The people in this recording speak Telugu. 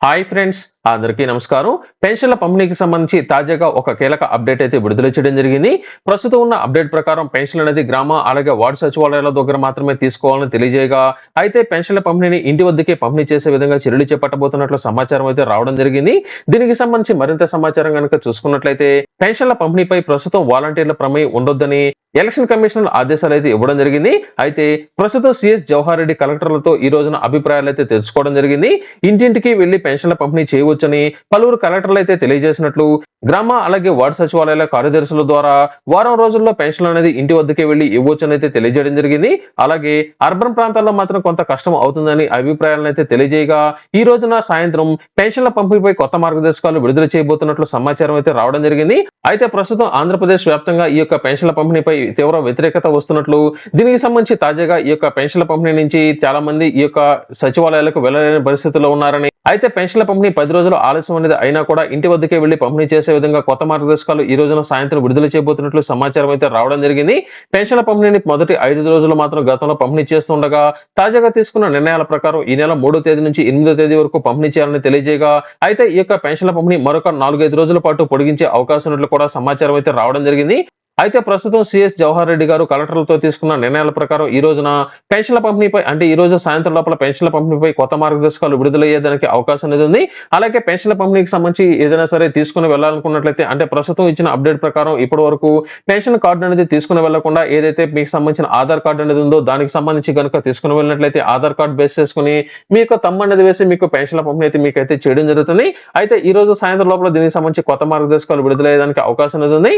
హాయ్ ఫ్రెండ్స్, అందరికీ నమస్కారం. పెన్షన్ల పంపిణీకి సంబంధించి తాజాగా ఒక కీలక అప్డేట్ అయితే విడుదల చేయడం జరిగింది. ప్రస్తుతం ఉన్న అప్డేట్ ప్రకారం పెన్షన్ అనేది గ్రామ అలాగే వార్డు సచివాలయాల దగ్గర మాత్రమే తీసుకోవాలని తెలియజేయగా, అయితే పెన్షన్ల పంపిణీని ఇంటి వద్దకే పంపిణీ చేసే విధంగా చర్యలు చేపట్టబోతున్నట్లు సమాచారం అయితే రావడం జరిగింది. దీనికి సంబంధించి మరింత సమాచారం కనుక చూసుకున్నట్లయితే పెన్షన్ల పంపిణీపై ప్రస్తుతం వాలంటీర్ల ప్రమేయం ఉండొద్దని ఎలక్షన్ కమిషనర్ ఆదేశాలు అయితే ఇవ్వడం జరిగింది. అయితే ప్రస్తుతం సిఎస్ జవహర్ రెడ్డి కలెక్టర్లతో ఈ రోజున అభిప్రాయాలు అయితే తెలుసుకోవడం జరిగింది. ఇంటింటికి వెళ్లి పెన్షన్ల పంపిణీ చేయవచ్చని పలువురు కలెక్టర్లు అయితే తెలియజేసినట్లు, గ్రామ అలాగే వార్డు సచివాలయాల కార్యదర్శుల ద్వారా వారం రోజుల్లో పెన్షన్ అనేది ఇంటి వద్దకే వెళ్లి ఇవ్వొచ్చని అయితే తెలియజేయడం జరిగింది. అలాగే అర్బన్ ప్రాంతాల్లో మాత్రం కొంత కష్టం అవుతుందని అభిప్రాయాలను అయితే తెలియజేయగా, ఈ రోజున సాయంత్రం పెన్షన్ల పంపిణీపై కొత్త మార్గదర్శకాలు విడుదల చేయబోతున్నట్లు సమాచారం అయితే రావడం జరిగింది. అయితే ప్రస్తుతం ఆంధ్రప్రదేశ్ వ్యాప్తంగా ఈ యొక్క పెన్షన్ల పంపిణీపై తీవ్ర వ్యతిరేకత వస్తున్నట్లు, దీనికి సంబంధించి తాజాగా ఈ యొక్క పెన్షన్ల పంపిణీ నుంచి చాలా మంది ఈ యొక్క సచివాలయాలకు వెళ్లలేని పరిస్థితుల్లో ఉన్నారని, అయితే పెన్షన్ల పంపిణీ 10 రోజులు ఆలస్యం అనేది అయినా కూడా ఇంటి వద్దకే వెళ్లి పంపిణీ చేసే విధంగా కొత్త మార్గదర్శకాలు ఈ రోజున సాయంత్రం విడుదల చేయబోతున్నట్లు సమాచారం అయితే రావడం జరిగింది. పెన్షన్ల పంపిణీని మొదటి 5 రోజులు మాత్రం గతంలో పంపిణీ చేస్తుండగా, తాజాగా తీసుకున్న నిర్ణయాల ప్రకారం ఈ నెల 3వ తేదీ నుంచి 8వ తేదీ వరకు పంపిణీ చేయాలని తెలియజేయగా, అయితే ఈ యొక్క పెన్షన్ల పంపిణీ మరొక 4-5 రోజుల పాటు పొడిగించే అవకాశం ఉన్నట్లు కూడా సమాచారం అయితే రావడం జరిగింది. అయితే ప్రస్తుతం సిఎస్ జవహర్ రెడ్డి గారు కలెక్టర్లతో తీసుకున్న నిర్ణయాల ప్రకారం ఈ రోజున పెన్షన్ల పంపిణీపై అంటే ఈ రోజు సాయంత్రం లోపల పెన్షన్ల పంపిణీపై కొత్త మార్గదర్శకాలు విడుదలయ్యేదానికి అవకాశం అనేది ఉంది. అలాగే పెన్షన్ల పంపిణీకి సంబంధించి ఏదైనా సరే తీసుకుని వెళ్ళాలనుకున్నట్లయితే, అంటే ప్రస్తుతం ఇచ్చిన అప్డేట్ ప్రకారం ఇప్పటి వరకు పెన్షన్ కార్డు అనేది తీసుకుని వెళ్లకుండా ఏదైతే మీకు సంబంధించిన ఆధార్ కార్డు అనేది ఉందో దానికి సంబంధించి కనుక తీసుకుని వెళ్ళినట్లయితే ఆధార్ కార్డు బేస్ చేసుకుని మీ యొక్క థంబ్ అనేది వేసి మీకు పెన్షన్ల పంపిణీ అయితే మీకైతే చేయడం జరుగుతుంది. అయితే ఈ రోజు సాయంత్రం లోపల దీనికి సంబంధించి కొత్త మార్గదర్శకాలు విడుదలయ్యేదానికి అవకాశం అనేది ఉంది.